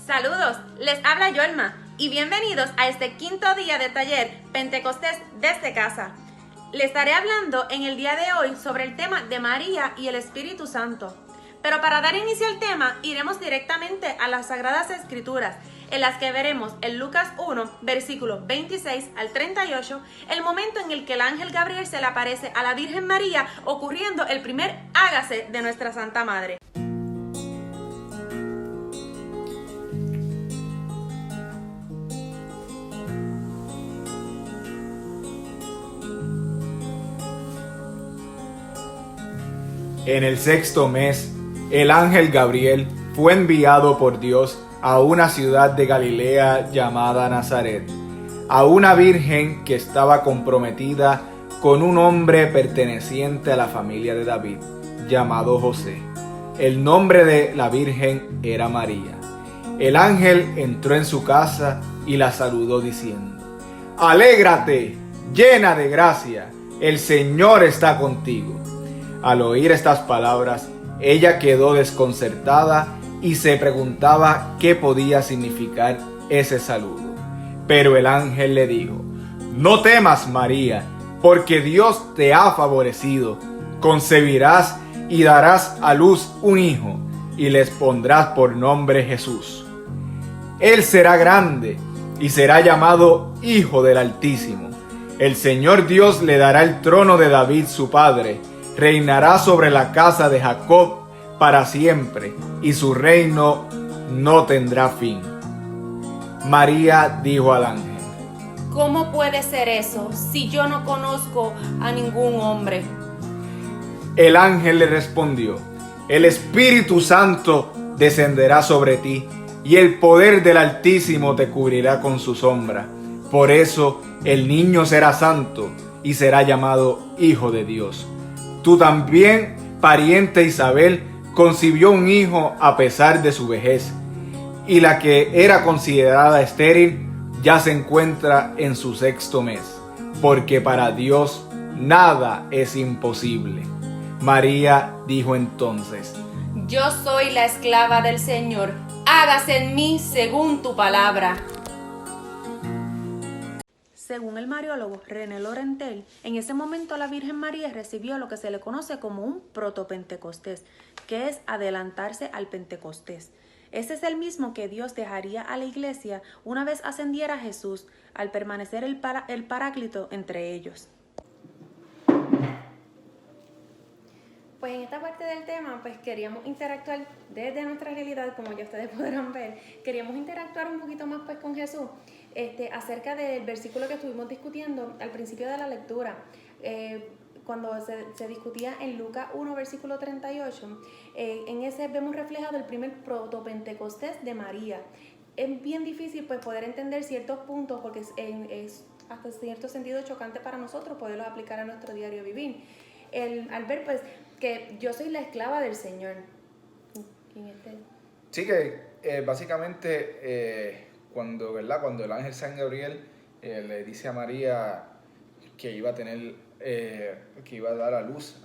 Saludos, les habla Yolma y bienvenidos a este quinto día de taller Pentecostés desde casa. Les estaré hablando en el día de hoy sobre el tema de María y el Espíritu Santo. Pero para dar inicio al tema, iremos directamente a las Sagradas Escrituras, en las que veremos en Lucas 1, versículos 26 al 38, el momento en el que el ángel Gabriel se le aparece a la Virgen María, ocurriendo el primer hágase de nuestra Santa Madre. En el sexto mes, el ángel Gabriel fue enviado por Dios a una ciudad de Galilea llamada Nazaret, a una virgen que estaba comprometida con un hombre perteneciente a la familia de David, llamado José. El nombre de la virgen era María. El ángel entró en su casa y la saludó diciendo: «Alégrate, llena de gracia, el Señor está contigo». Al oír estas palabras, ella quedó desconcertada y se preguntaba qué podía significar ese saludo. Pero el ángel le dijo: «No temas, María, porque Dios te ha favorecido. Concebirás y darás a luz un hijo, y les pondrás por nombre Jesús. Él será grande y será llamado Hijo del Altísimo. El Señor Dios le dará el trono de David su padre. Reinará sobre la casa de Jacob para siempre, y su reino no tendrá fin». María dijo al ángel: ¿Cómo puede ser eso si yo no conozco a ningún hombre? El ángel le respondió: «El Espíritu Santo descenderá sobre ti, y el poder del Altísimo te cubrirá con su sombra. Por eso el niño será santo y será llamado Hijo de Dios. Tú también, pariente Isabel, concibió un hijo a pesar de su vejez, y la que era considerada estéril ya se encuentra en su sexto mes, porque para Dios nada es imposible». María dijo entonces: Yo soy la esclava del Señor, hágase en mí según tu palabra. Según el mariólogo René Laurentel, en ese momento la Virgen María recibió lo que se le conoce como un protopentecostés, que es adelantarse al Pentecostés. Ese es el mismo que Dios dejaría a la iglesia una vez ascendiera Jesús, al permanecer el Paráclito entre ellos. Pues en esta parte del tema, pues queríamos interactuar desde nuestra realidad, como ya ustedes podrán ver, queríamos interactuar un poquito más pues con Jesús, acerca del versículo que estuvimos discutiendo al principio de la lectura, cuando se discutía en Lucas 1, versículo 38, en ese vemos reflejado el primer protopentecostés de María. Es bien difícil pues poder entender ciertos puntos porque es hasta cierto sentido chocante para nosotros poderlos aplicar a nuestro diario vivir. Al ver pues que yo soy la esclava del Señor. Sí, que básicamente cuando el ángel San Gabriel le dice a María que iba a tener, que iba a dar a luz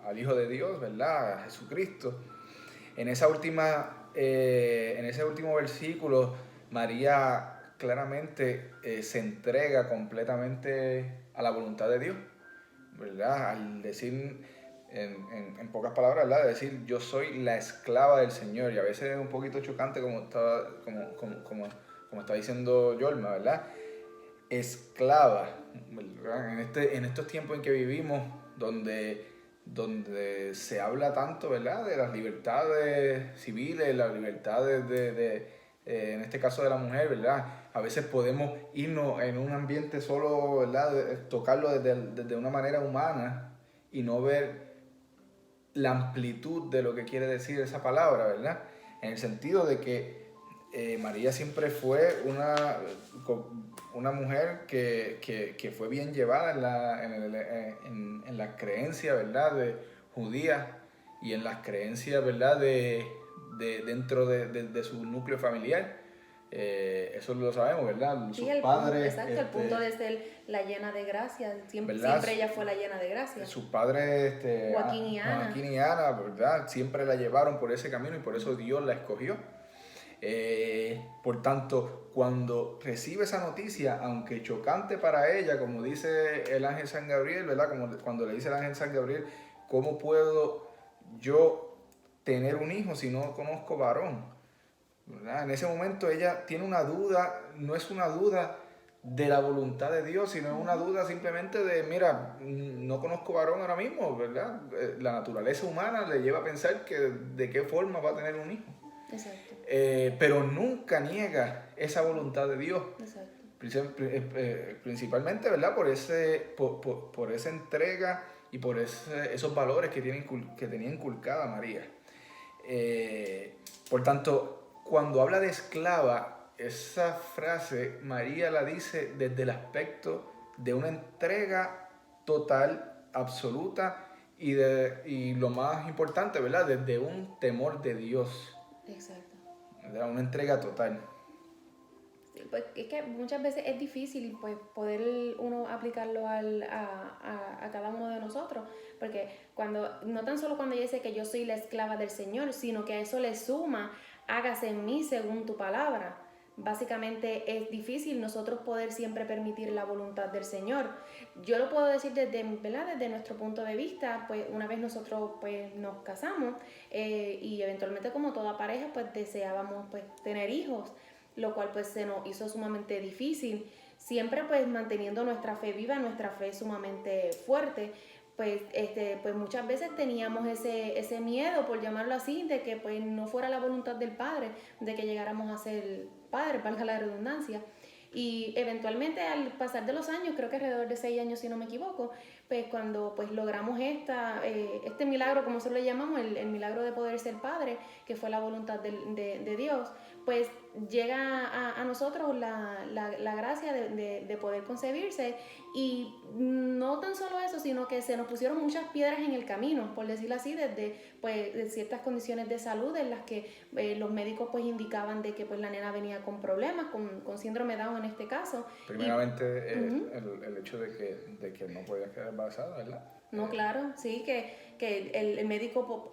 al Hijo de Dios, ¿verdad? A Jesucristo. En ese último versículo, María claramente se entrega completamente a la voluntad de Dios, ¿verdad? Al decir, en pocas palabras, ¿verdad? De decir: yo soy la esclava del Señor. Y a veces es un poquito chocante, como está diciendo Yolma, ¿verdad? Esclava, ¿verdad? En estos tiempos en que vivimos, donde se habla tanto, ¿verdad?, de las libertades civiles, las libertades en este caso de la mujer, ¿verdad? A veces podemos irnos en un ambiente solo, ¿verdad?, tocarlo desde una manera humana y no ver la amplitud de lo que quiere decir esa palabra, ¿verdad? En el sentido de que María siempre fue una mujer que fue bien llevada en la creencia, ¿verdad?, de judía, y en las creencias, ¿verdad?, dentro de su núcleo familiar. Eso lo sabemos, ¿verdad? Sí, sus padres, exacto, el punto de ser la llena de gracia, siempre ella fue la llena de gracia. Sus padres, Joaquín y Ana, ¿verdad?, siempre la llevaron por ese camino y por eso Dios la escogió. Por tanto, cuando recibe esa noticia, aunque chocante para ella, como dice el ángel San Gabriel, ¿verdad? Como cuando le dice el ángel San Gabriel, ¿cómo puedo yo tener un hijo si no conozco varón? ¿Verdad? En ese momento ella tiene una duda, no es una duda de la voluntad de Dios, sino es una duda simplemente de, mira, no conozco varón ahora mismo, ¿verdad? La naturaleza humana le lleva a pensar que de qué forma va a tener un hijo. Exacto. Pero nunca niega esa voluntad de Dios. Exacto. Principalmente, ¿verdad? Por esa entrega y por esos valores que tenía inculcada María. Por tanto, cuando habla de esclava, esa frase María la dice desde el aspecto de una entrega total, absoluta y lo más importante, ¿verdad? Desde un temor de Dios. Exacto. ¿Verdad? Una entrega total. Sí, pues es que muchas veces es difícil pues poder uno aplicarlo a cada uno de nosotros, porque no tan solo cuando ella dice que yo soy la esclava del Señor, sino que a eso le suma, hágase en mí según tu palabra. Básicamente es difícil nosotros poder siempre permitir la voluntad del Señor. Yo lo puedo decir ¿verdad? Desde nuestro punto de vista, pues una vez nosotros pues nos casamos y eventualmente como toda pareja pues deseábamos pues tener hijos, lo cual pues se nos hizo sumamente difícil, siempre pues manteniendo nuestra fe viva, nuestra fe sumamente fuerte. Pues muchas veces teníamos ese miedo, por llamarlo así, de que pues no fuera la voluntad del Padre, de que llegáramos a ser padres, valga la redundancia. Y eventualmente al pasar de los años, creo que alrededor de 6 años si no me equivoco, pues cuando pues logramos este milagro, como nosotros le llamamos, el milagro de poder ser padre, que fue la voluntad de Dios, pues llega a nosotros la gracia de poder concebirse. Y no tan solo eso, sino que se nos pusieron muchas piedras en el camino, por decirlo así, desde pues, de ciertas condiciones de salud en las que los médicos pues indicaban de que pues la nena venía con problemas, con síndrome Down en este caso. Primeramente, el hecho de que no podía quedar embarazada, ¿verdad? No, claro, sí, que el médico,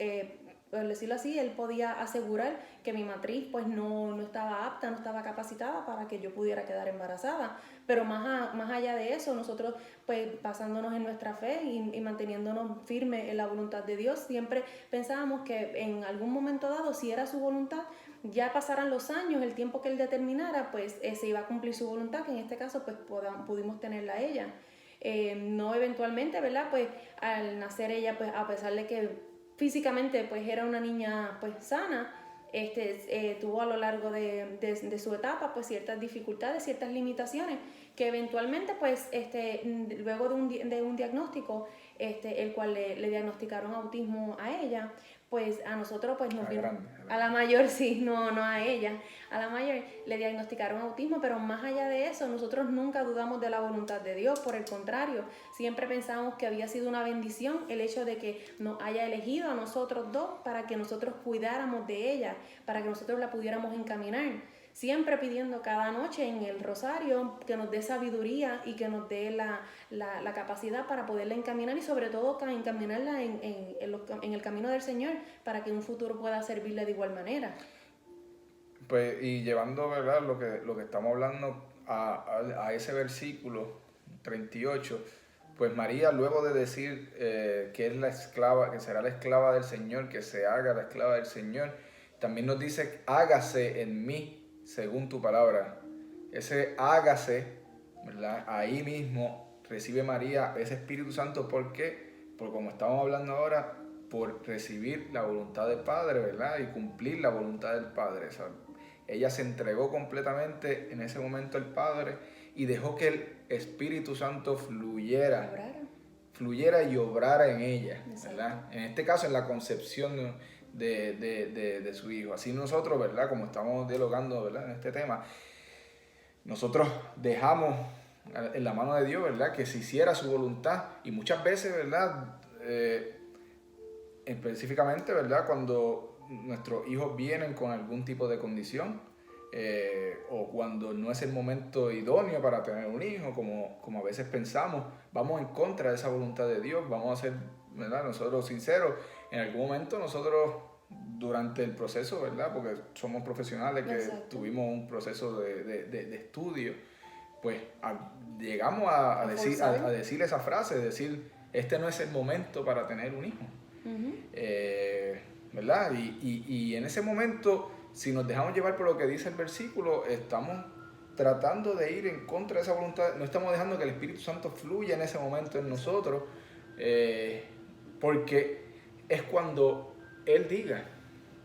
por decirlo así, él podía asegurar que mi matriz pues no estaba apta, no estaba capacitada para que yo pudiera quedar embarazada. Pero más allá de eso, nosotros pues basándonos en nuestra fe y manteniéndonos firmes en la voluntad de Dios, siempre pensábamos que en algún momento dado, si era su voluntad, ya pasaran los años, el tiempo que él determinara, pues se iba a cumplir su voluntad, que en este caso pues pudimos tenerla a ella. No eventualmente, ¿verdad? Pues al nacer ella, pues a pesar de que físicamente pues era una niña pues sana, tuvo a lo largo de su etapa pues ciertas dificultades, ciertas limitaciones que eventualmente pues luego de un diagnóstico el cual le diagnosticaron autismo a ella, pues a nosotros pues nos vino, a la mayor sí, no a ella, a la mayor le diagnosticaron autismo, pero más allá de eso nosotros nunca dudamos de la voluntad de Dios, por el contrario, siempre pensamos que había sido una bendición el hecho de que nos haya elegido a nosotros dos para que nosotros cuidáramos de ella, para que nosotros la pudiéramos encaminar. Siempre pidiendo cada noche en el rosario que nos dé sabiduría y que nos dé la capacidad para poderla encaminar y sobre todo encaminarla en el camino del Señor para que en un futuro pueda servirle de igual manera. Pues, y llevando, ¿verdad? lo que estamos hablando a ese versículo 38, pues María, luego de decir que es la esclava, que será la esclava del Señor, que se haga la esclava del Señor, también nos dice, hágase en mí según tu palabra. Ese hágase, ¿verdad? Ahí mismo recibe María ese Espíritu Santo. ¿Por qué? Porque como estamos hablando ahora, por recibir la voluntad del Padre, ¿verdad? Y cumplir la voluntad del Padre. O sea, ella se entregó completamente en ese momento al Padre y dejó que el Espíritu Santo fluyera y obrara en ella, ¿verdad? En este caso, en la concepción de su hijo. Así nosotros, ¿verdad? Como estamos dialogando, ¿verdad? En este tema, nosotros dejamos en la mano de Dios, ¿verdad? Que se hiciera su voluntad. Y muchas veces, ¿verdad? Específicamente, ¿verdad? Cuando nuestros hijos vienen con algún tipo de condición, o cuando no es el momento idóneo para tener un hijo, como a veces pensamos, vamos en contra de esa voluntad de Dios, vamos a ser, ¿verdad? Nosotros sinceros, en algún momento nosotros durante el proceso, ¿verdad? Porque somos profesionales que Exacto. tuvimos un proceso de estudio, pues llegamos a decir esa frase, decir, este no es el momento para tener un hijo. ¿Verdad? Y en ese momento, si nos dejamos llevar por lo que dice el versículo, estamos tratando de ir en contra de esa voluntad, no estamos dejando que el Espíritu Santo fluya en ese momento en nosotros, porque es cuando Él diga.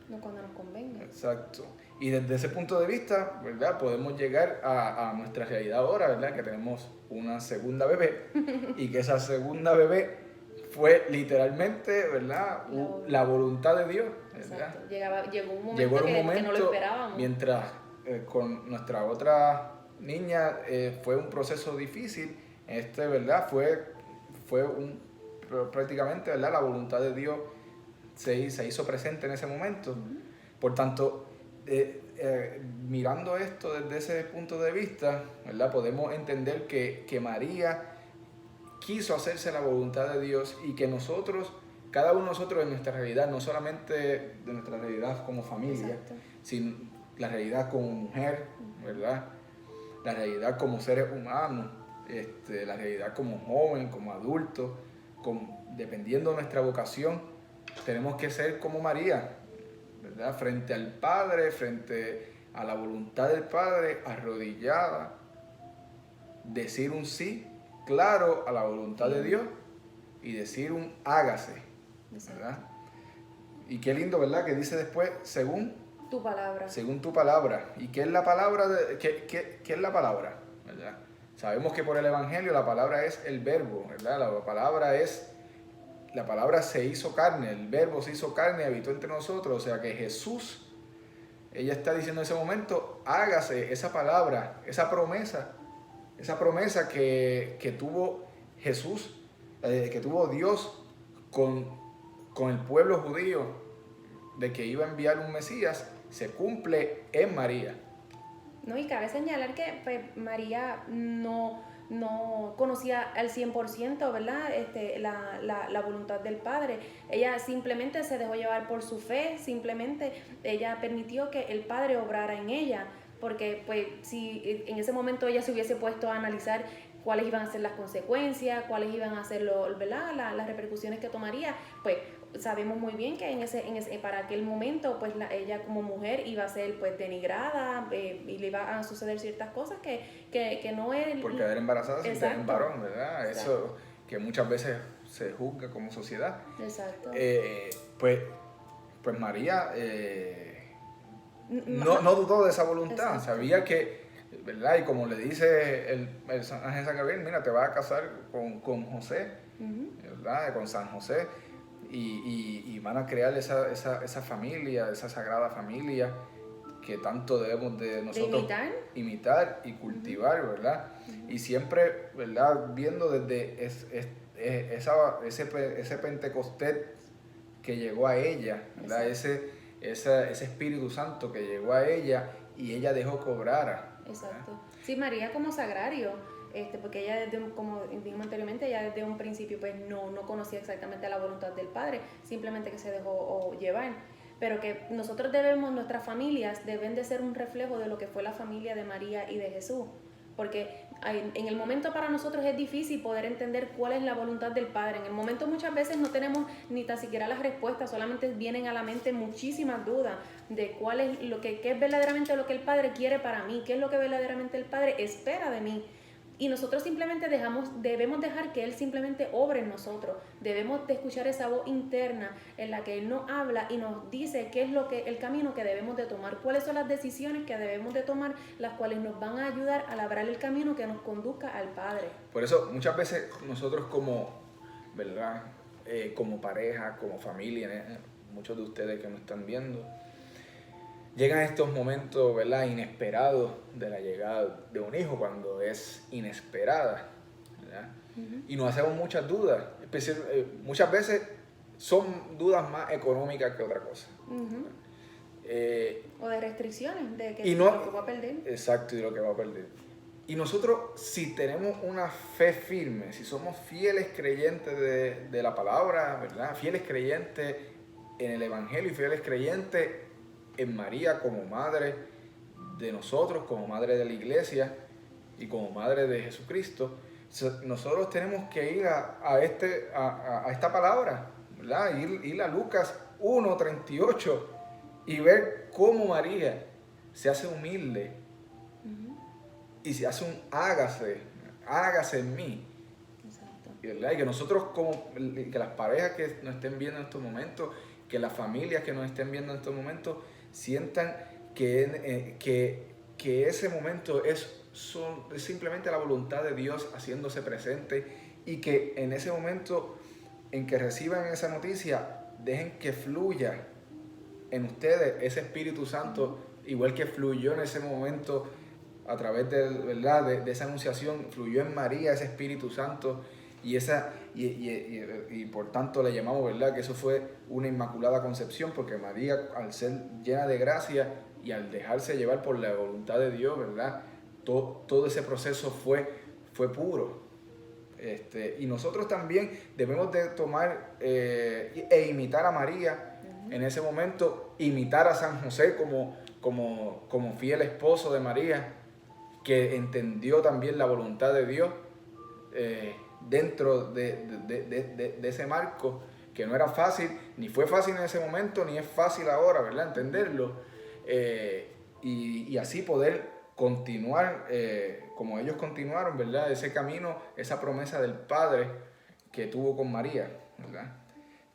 No cuando nos convenga. Exacto. Y desde ese punto de vista, ¿verdad? Podemos llegar a nuestra realidad ahora, ¿verdad? Que tenemos una segunda bebé y que esa segunda bebé fue literalmente, ¿verdad? La voluntad de Dios, ¿verdad? Exacto. Llegó un momento que no lo esperábamos. Mientras con nuestra otra niña fue un proceso difícil, ¿verdad? Prácticamente, ¿verdad? La voluntad de Dios se hizo presente en ese momento. Por tanto, mirando esto desde ese punto de vista, ¿verdad? Podemos entender que María quiso hacerse la voluntad de Dios y que nosotros, cada uno de nosotros en nuestra realidad, no solamente de nuestra realidad como familia, sino la realidad como mujer, ¿verdad? La realidad como seres humanos, la realidad como joven, como adulto, dependiendo de nuestra vocación, tenemos que ser como María, ¿verdad? Frente al Padre, frente a la voluntad del Padre, arrodillada, decir un sí claro a la voluntad de Dios y decir un hágase, ¿verdad? Y qué lindo, ¿verdad? Que dice después, según tu palabra. Según tu palabra. ¿Y qué es la palabra? ¿Qué es la palabra? ¿Verdad? Sabemos que por el Evangelio la palabra es el verbo, ¿verdad? La palabra se hizo carne, el verbo se hizo carne y habitó entre nosotros. O sea que Jesús, ella está diciendo en ese momento, hágase esa palabra, esa promesa que tuvo Jesús, que tuvo Dios con el pueblo judío, de que iba a enviar un Mesías, se cumple en María. No, y cabe señalar que pues, María no conocía al 100%, ¿verdad? La voluntad del Padre. Ella simplemente se dejó llevar por su fe, simplemente ella permitió que el Padre obrara en ella, porque pues si en ese momento ella se hubiese puesto a analizar cuáles iban a ser las consecuencias, cuáles iban a ser ¿verdad? Las repercusiones que tomaría, pues sabemos muy bien que para aquel momento pues ella como mujer iba a ser pues denigrada y le iba a suceder ciertas cosas que no es... Por quedar embarazada sin tener un varón, ¿verdad? Exacto. Eso que muchas veces se juzga como sociedad. Exacto. Pues María no dudó de esa voluntad. Exacto. Sabía que, ¿verdad? Y como le dice el ángel San Gabriel, mira, te vas a casar con José, ¿verdad? Con San José. Y van a crear esa familia, esa sagrada familia que tanto debemos de nosotros imitar y cultivar, ¿verdad? Y siempre, ¿verdad? Viendo desde ese Pentecostés que llegó a ella, ¿verdad? Ese Espíritu Santo que llegó a ella y ella dejó que obrara. Exacto. Sí, María como sagrario. Porque ella, como dijimos anteriormente, ella desde un principio pues no conocía exactamente la voluntad del Padre, simplemente que se dejó llevar. Pero que nosotros nuestras familias deben de ser un reflejo de lo que fue la familia de María y de Jesús. Porque en el momento para nosotros es difícil poder entender cuál es la voluntad del Padre. En el momento muchas veces no tenemos ni tan siquiera las respuestas, solamente vienen a la mente muchísimas dudas de cuál es qué es verdaderamente lo que el Padre quiere para mí, qué es lo que verdaderamente el Padre espera de mí. Y nosotros simplemente debemos dejar que Él simplemente obre en nosotros. Debemos de escuchar esa voz interna en la que Él nos habla y nos dice qué es el camino que debemos de tomar, cuáles son las decisiones que debemos de tomar, las cuales nos van a ayudar a labrar el camino que nos conduzca al Padre. Por eso muchas veces nosotros ¿verdad? Como pareja, como familia, muchos de ustedes que nos están viendo, llegan estos momentos, ¿verdad? Inesperados de la llegada de un hijo cuando es inesperada, ¿verdad? Y nos hacemos muchas dudas, muchas veces son dudas más económicas que otra cosa. O de restricciones, de que lo que va a perder. Exacto, y lo que va a perder. Y nosotros, si tenemos una fe firme, si somos fieles creyentes de la palabra, ¿verdad? Fieles creyentes en el Evangelio y fieles creyentes en María como madre de nosotros, como madre de la iglesia y como madre de Jesucristo. Nosotros tenemos que ir a esta palabra, ¿verdad? Ir a Lucas 1:38 y ver cómo María se hace humilde y se hace hágase en mí. Exacto. ¿Verdad? Y que nosotros, que las parejas que nos estén viendo en estos momentos, que las familias que nos estén viendo en estos momentos, sientan que ese momento es simplemente la voluntad de Dios haciéndose presente, y que en ese momento en que reciban esa noticia, dejen que fluya en ustedes ese Espíritu Santo, igual que fluyó en ese momento a través de esa anunciación, fluyó en María ese Espíritu Santo, y por tanto le llamamos, ¿verdad?, que eso fue una inmaculada concepción, porque María, al ser llena de gracia y al dejarse llevar por la voluntad de Dios, ¿verdad?, todo ese proceso fue puro. Y nosotros también debemos de tomar e imitar a María en ese momento, imitar a San José como fiel esposo de María, que entendió también la voluntad de Dios dentro de ese marco, que no era fácil, ni fue fácil en ese momento, ni es fácil ahora, ¿verdad?, entenderlo, y así poder continuar como ellos continuaron, ¿verdad?, ese camino, esa promesa del Padre que tuvo con María, ¿verdad?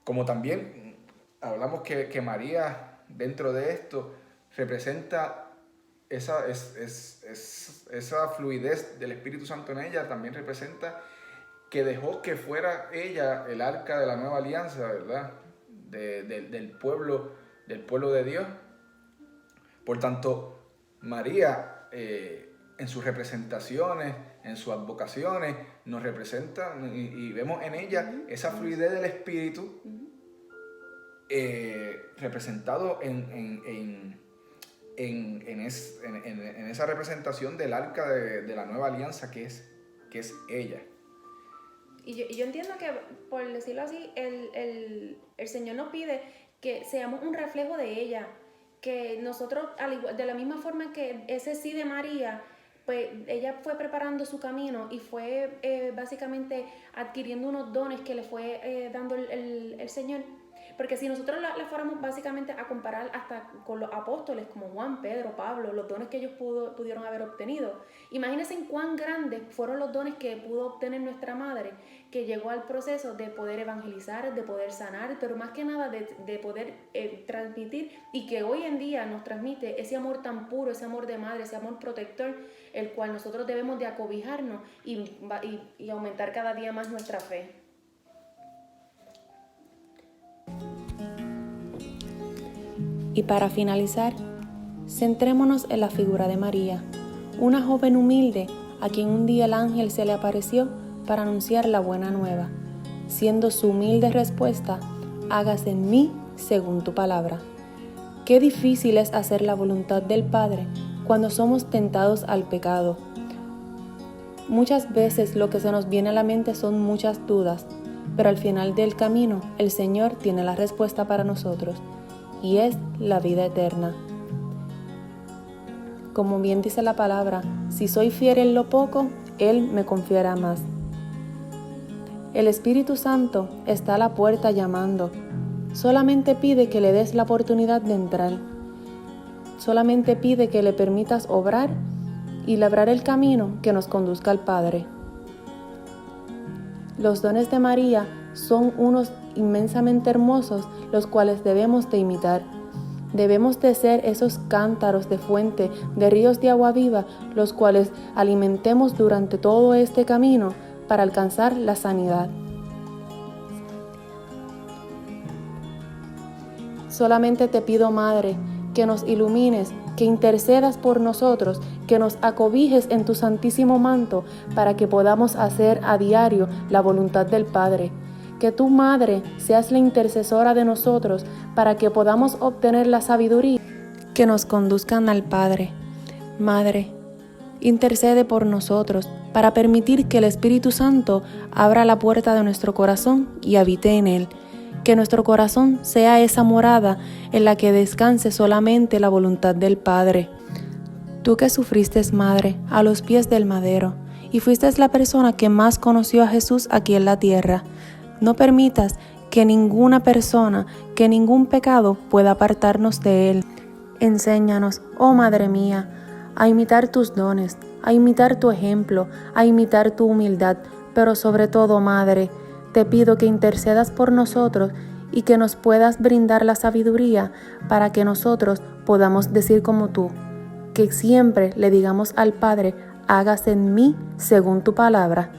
Como también hablamos que María, dentro de esto, representa esa fluidez del Espíritu Santo en ella, también representa que dejó que fuera ella el arca de la nueva alianza, ¿verdad?, del pueblo de Dios. Por tanto, María, en sus representaciones, en sus advocaciones, nos representa, y vemos en ella esa fluidez del Espíritu, representado en esa representación del arca de la nueva alianza, que es ella. Y yo entiendo que, por decirlo así, el Señor nos pide que seamos un reflejo de ella, que nosotros, de la misma forma que ese sí de María, pues ella fue preparando su camino y fue básicamente adquiriendo unos dones que le fue dando el Señor. Porque si nosotros la fuéramos básicamente a comparar hasta con los apóstoles como Juan, Pedro, Pablo, los dones que ellos pudieron haber obtenido, imagínense en cuán grandes fueron los dones que pudo obtener nuestra madre, que llegó al proceso de poder evangelizar, de poder sanar, pero más que nada de poder transmitir, y que hoy en día nos transmite ese amor tan puro, ese amor de madre, ese amor protector, el cual nosotros debemos de acobijarnos y aumentar cada día más nuestra fe. Y para finalizar, centrémonos en la figura de María, una joven humilde a quien un día el ángel se le apareció para anunciar la buena nueva, siendo su humilde respuesta: hágase en mí según tu palabra. Qué difícil es hacer la voluntad del Padre cuando somos tentados al pecado. Muchas veces lo que se nos viene a la mente son muchas dudas, pero al final del camino el Señor tiene la respuesta para nosotros, y es la vida eterna. Como bien dice la palabra, si soy fiel en lo poco, Él me confiará más. El Espíritu Santo está a la puerta llamando. Solamente pide que le des la oportunidad de entrar. Solamente pide que le permitas obrar y labrar el camino que nos conduzca al Padre. Los dones de María son unos inmensamente hermosos, los cuales debemos de imitar. Debemos de ser esos cántaros de fuente, de ríos de agua viva, los cuales alimentemos durante todo este camino para alcanzar la sanidad. Solamente te pido, Madre, que nos ilumines, que intercedas por nosotros, que nos acobijes en tu santísimo manto para que podamos hacer a diario la voluntad del Padre. Que tú, Madre, seas la intercesora de nosotros para que podamos obtener la sabiduría que nos conduzcan al Padre. Madre, intercede por nosotros para permitir que el Espíritu Santo abra la puerta de nuestro corazón y habite en él. que nuestro corazón sea esa morada en la que descanse solamente la voluntad del Padre. Tú que sufriste, madre, a los pies del madero, y fuiste la persona que más conoció a Jesús aquí en la tierra, no permitas que ninguna persona, que ningún pecado pueda apartarnos de Él. Enséñanos, oh Madre mía, a imitar tus dones, a imitar tu ejemplo, a imitar tu humildad, pero sobre todo, Madre, te pido que intercedas por nosotros y que nos puedas brindar la sabiduría para que nosotros podamos decir como tú, que siempre le digamos al Padre, hágase en mí según tu palabra.